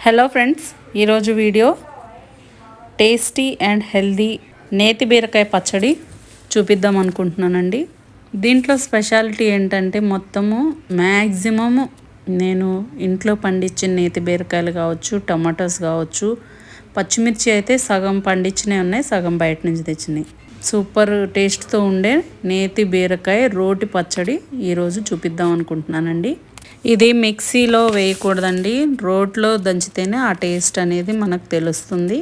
Hello friends, ఈరోజు video tasty and healthy నేతి బీరకాయ పచ్చడి చూపిద్దాం అనుకుంటున్నానండి. దీంట్లో స్పెషాలిటీ ఏంటంటే మొత్తము మ్యాక్సిమము నేను ఇంట్లో పండించిన నేతి బీరకాయలు కావచ్చు, టమాటోస్ కావచ్చు, పచ్చిమిర్చి అయితే సగం పండించినవి ఉన్నాయి, సగం బయట నుంచి తెచ్చినాయి. సూపర్ టేస్ట్తో ఉండే నేతి బీరకాయ రోటి పచ్చడి ఈరోజు చూపిద్దాం అనుకుంటున్నానండి. ఇది మిక్సీలో వేయకూడదండి, రోట్లో దంచితేనే ఆ టేస్ట్ అనేది మనకు తెలుస్తుంది.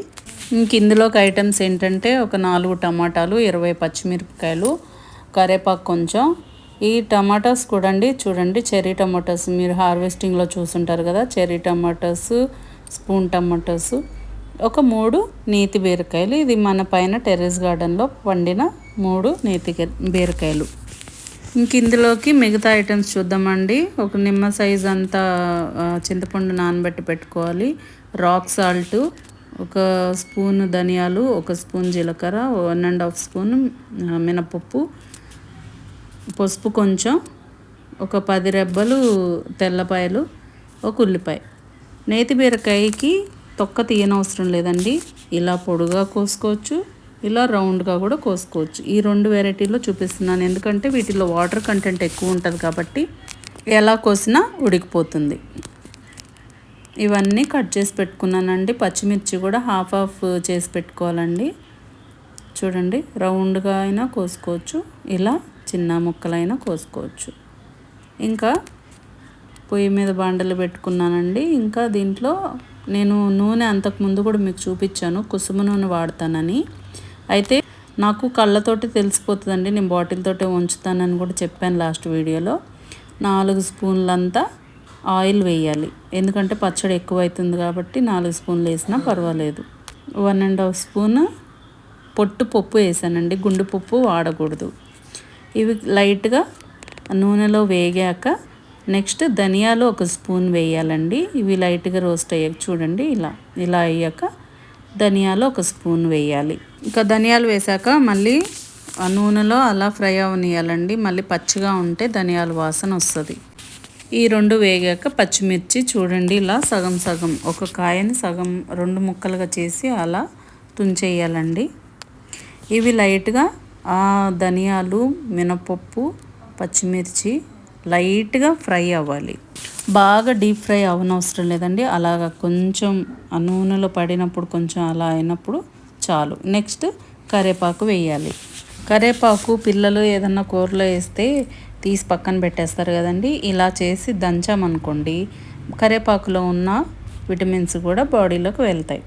ఇంక ఇందులోకి ఐటమ్స్ ఏంటంటే ఒక 4 టమాటాలు, 20 పచ్చిమిరపకాయలు, కరివేపాకు కొంచెం. ఈ టమాటాస్ కూడా చూడండి, చెర్రీ టమాటాస్ మీరు హార్వెస్టింగ్లో చూసుంటారు కదా, చెర్రీ టమాటాస్, స్పూన్ టమాటాస్, ఒక 3 నేతి బీరకాయలు. ఇది మన పైన టెర్రస్ గార్డెన్లో పండిన 3 నేతి బీరకాయలు. ఇంక ఇందులోకి మిగతా ఐటమ్స్ చూద్దామండి. ఒక నిమ్మ సైజ్ అంతా చింతపండు నానబెట్టి పెట్టుకోవాలి, రాక్ సాల్ట్, ఒక స్పూన్ ధనియాలు, ఒక స్పూన్ జీలకర్ర, 1.5 స్పూన్ మినపప్పు, పసుపు కొంచెం, ఒక 10 రెబ్బలు తెల్లపాయలు, ఒక ఉల్లిపాయ. నేతి బీరకాయకి తొక్క తీయనవసరం లేదండి, ఇలా పొడుగా కోసుకోవచ్చు, ఇలా రౌండ్గా కూడా కోసుకోవచ్చు. ఈ 2 వెరైటీలో చూపిస్తున్నాను, ఎందుకంటే వీటిలో వాటర్ కంటెంట్ ఎక్కువ ఉంటుంది కాబట్టి ఎలా కోసినా ఉడికిపోతుంది. ఇవన్నీ కట్ చేసి పెట్టుకున్నానండి. పచ్చిమిర్చి కూడా హాఫ్ చేసి పెట్టుకోవాలండి. చూడండి, రౌండ్గా అయినా కోసుకోవచ్చు, ఇలా చిన్న ముక్కలైనా కోసుకోవచ్చు. ఇంకా పొయ్యి మీద బాండలు పెట్టుకున్నానండి. ఇంకా దీంట్లో నేను నూనె అంతకుముందు కూడా మీకు చూపించాను, కుసుమ నూనె వాడతానని. అయితే నాకు కళ్ళతోటి తెలిసిపోతుందండి, నేను బాటిల్తోటే ఉంచుతానని కూడా చెప్పాను లాస్ట్ వీడియోలో. 4 స్పూన్లంతా ఆయిల్ వేయాలి, ఎందుకంటే పచ్చడి ఎక్కువ అవుతుంది కాబట్టి 4 స్పూన్లు వేసినా పర్వాలేదు. 1.5 స్పూన్ పొట్టు పప్పు వేసానండి, గుండు పప్పు వాడకూడదు. ఇవి లైట్గా నూనెలో వేగాక నెక్స్ట్ ధనియాలు 1 స్పూన్ వేయాలండి. ఇవి లైట్గా రోస్ట్ అయ్యాక చూడండి, ఇలా అయ్యాక ధనియాలు 1 స్పూన్ వేయాలి. ఇంకా ధనియాలు వేసాక మళ్ళీ ఆ నూనెలో అలా ఫ్రై అవనియాలండి, మళ్ళీ పచ్చిగా ఉంటే ధనియాల వాసన వస్తుంది. ఈ 2 వేగాక పచ్చిమిర్చి చూడండి, ఇలా సగం సగం, ఒక కాయని సగం 2 ముక్కలుగా చేసి అలా తుంచేయాలండి. ఇవి లైట్గా ఆ ధనియాలు, మినపప్పు, పచ్చిమిర్చి లైట్గా ఫ్రై అవ్వాలి, బాగా డీప్ ఫ్రై అవనవసరం లేదండి. అలాగా కొంచెం ఆ నూనెలో పడినప్పుడు కొంచెం అలా అయినప్పుడు చాలు. నెక్స్ట్ కరివేపాకు వేయాలి. కరివేపాకు పిల్లలు ఏదన్నా కూరలో వేస్తే తీసి పక్కన పెట్టేస్తారు కదండి, ఇలా చేసి దంచామనుకోండి కరివేపాకులో ఉన్న విటమిన్స్ కూడా బాడీలోకి వెళ్తాయి.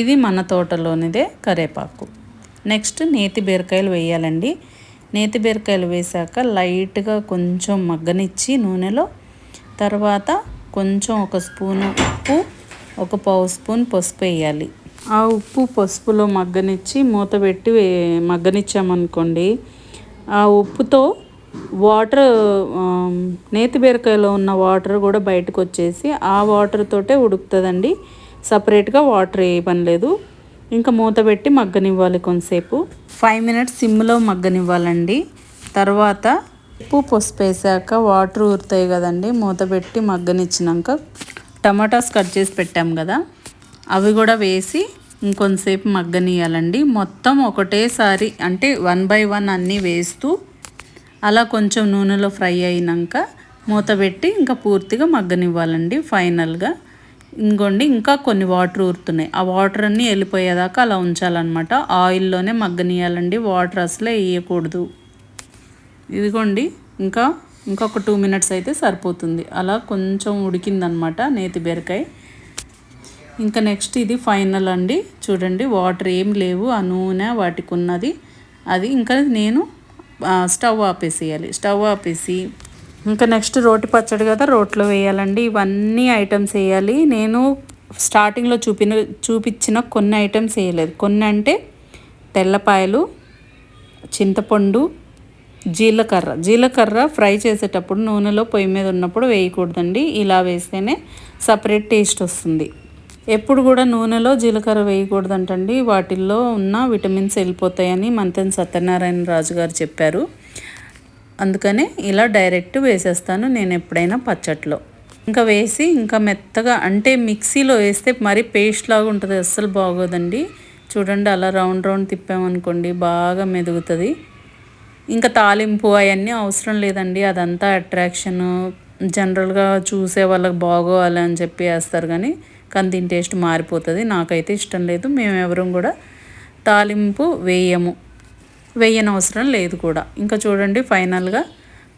ఇది మన తోటలోనిదే కరివేపాకు. నెక్స్ట్ నేతి బీరకాయలు వేయాలండి. నేతి బీరకాయలు వేసాక లైట్గా కొంచెం మగ్గనిచ్చి నూనెలో, తర్వాత కొంచెం 1 స్పూన్ ఉప్పు, 1/4 స్పూన్ పసుపు వేయాలి. ఆ ఉప్పు పసుపులో మగ్గనిచ్చి మూత పెట్టి మగ్గనిచ్చామనుకోండి, ఆ ఉప్పుతో వాటర్, నేతి బీరకాయలో ఉన్న వాటర్ కూడా బయటకు వచ్చేసి ఆ వాటర్ తోటే ఉడుకుతుందండి, సపరేట్గా వాటర్ వేయపనిలేదు. ఇంకా మూత పెట్టి మగ్గనివ్వాలి కొంతసేపు, 5 మినిట్స్ సిమ్లో మగ్గనివ్వాలండి. తర్వాత ఉప్పు పసుపు వేసాక వాటర్ ఊరుతాయి కదండి, మూత పెట్టి మగ్గనిచ్చినాక టమాటాస్ కట్ చేసి పెట్టాం కదా, అవి కూడా వేసి ఇంకొంతసేపు మగ్గనియాలండి. మొత్తం ఒకటేసారి అంటే 1 by 1 అన్నీ వేస్తూ అలా కొంచెం నూనెలో ఫ్రై అయినాక మూత పెట్టి ఇంకా పూర్తిగా మగ్గనివ్వాలండి. ఫైనల్గా ఇంకోండి, ఇంకా కొన్ని వాటర్ ఊరుతున్నాయి, ఆ వాటర్ అన్నీ వెళ్ళిపోయేదాకా అలా ఉంచాలన్నమాట. ఆయిల్లోనే మగ్గనియాలండి, వాటర్ అసలే వేయకూడదు. ఇదిగోండి, ఇంకొక 2 మినిట్స్ అయితే సరిపోతుంది. అలా కొంచెం ఉడికిందనమాట నేతి బీరకాయ. ఇంకా నెక్స్ట్ ఇది ఫైనల్ అండి. చూడండి, వాటర్ ఏం లేవు, ఆ నూనె వాటికి ఉన్నది అది. ఇంకా నేను స్టవ్ ఆపేసేయాలి. స్టవ్ ఆపేసి ఇంకా నెక్స్ట్ రోటి పచ్చడి కదా, రోట్లో వేయాలండి. ఇవన్నీ ఐటమ్స్ వేయాలి. నేను స్టార్టింగ్లో చూపించిన కొన్ని ఐటమ్స్ వేయలేదు. కొన్ని అంటే తెల్లపాయలు, చింతపండు, జీలకర్ర ఫ్రై చేసేటప్పుడు నూనెలో పొయ్యి మీద ఉన్నప్పుడు వేయకూడదండి, ఇలా వేస్తేనే సపరేట్ టేస్ట్ వస్తుంది. ఎప్పుడు కూడా నూనెలో జీలకర్ర వేయకూడదంటండి, వాటిల్లో ఉన్న విటమిన్స్ వెళ్ళిపోతాయని మంతెన సత్యనారాయణ రాజు గారు చెప్పారు. అందుకనే ఇలా డైరెక్ట్ వేసేస్తాను నేను ఎప్పుడైనా పచ్చట్లో. ఇంకా వేసి ఇంకా మెత్తగా అంటే మిక్సీలో వేస్తే మరీ పేస్ట్ లాగా ఉంటుంది, అస్సలు బాగోదండి. చూడండి అలా రౌండ్ రౌండ్ తిప్పామనుకోండి బాగా మెదుగుతుంది. ఇంకా తాలింపు అవన్నీ అవసరం లేదండి, అదంతా అట్రాక్షన్. జనరల్గా చూసే వాళ్ళకి బాగోవాలి అని చెప్పి వేస్తారు కానీ దీని టేస్ట్ మారిపోతుంది. నాకైతే ఇష్టం లేదు, మేము ఎవరం కూడా తాలింపు వేయనవసరం లేదు కూడా. ఇంకా చూడండి ఫైనల్గా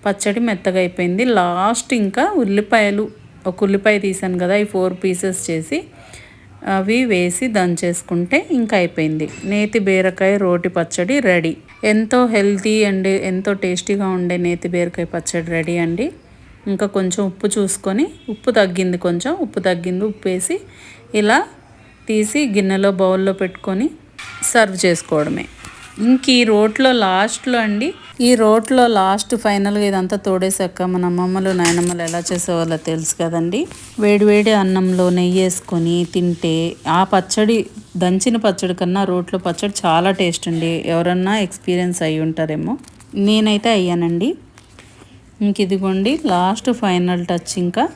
పచ్చడి మెత్తగా అయిపోయింది. లాస్ట్ ఇంకా ఉల్లిపాయలు, ఒక ఉల్లిపాయ తీసాను కదా, ఈ 4 పీసెస్ చేసి అవి వేసి దంచేసుకుంటే ఇంకా అయిపోయింది. నేతి బీరకాయ రోటి పచ్చడి రెడీ. ఎంతో హెల్తీ అండ్ ఎంతో టేస్టీగా ఉండే నేతి బీరకాయ పచ్చడి రెడీ అండి. ఇంకా కొంచెం ఉప్పు చూసుకొని, ఉప్పు తగ్గింది, కొంచెం ఉప్పు తగ్గింది, ఉప్పు వేసి ఇలా తీసి గిన్నెలో బౌల్లో పెట్టుకొని సర్వ్ చేసుకోవడమే. ఇంక ఈ రోట్లో లాస్ట్లో అండి, ఈ రోట్లో లాస్ట్ ఫైనల్గా ఇదంతా తోడేసాక మన అమ్మమ్మలు నాయనమ్మలు ఎలా చేసేవాళ్ళో తెలుసు కదండి. వేడివేడి అన్నంలో నెయ్యి వేసుకొని తింటే ఆ పచ్చడి, దంచిన పచ్చడి కన్నా రోట్లో పచ్చడి చాలా టేస్ట్ అండి. ఎవరన్నా ఎక్స్పీరియన్స్ అయ్యి ఉంటారేమో, నేనైతే అయ్యానండి. ఇంక ఇదిగోండి లాస్ట్ ఫైనల్ టచ్. ఇంకా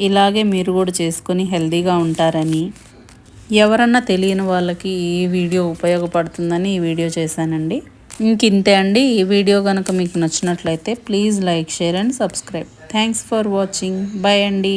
ఇలాగే మీరు కూడా చేసుకొని హెల్తీగా ఉంటారని, ఎవరన్నా తెలియని వాళ్ళకి ఈ వీడియో ఉపయోగపడుతుందని ఈ వీడియో చేశానండి. ఇంక ఇంతే అండి. ఈ వీడియో కనుక మీకు నచ్చినట్లయితే please like, share and subscribe. Thanks for watching. Bye అండి.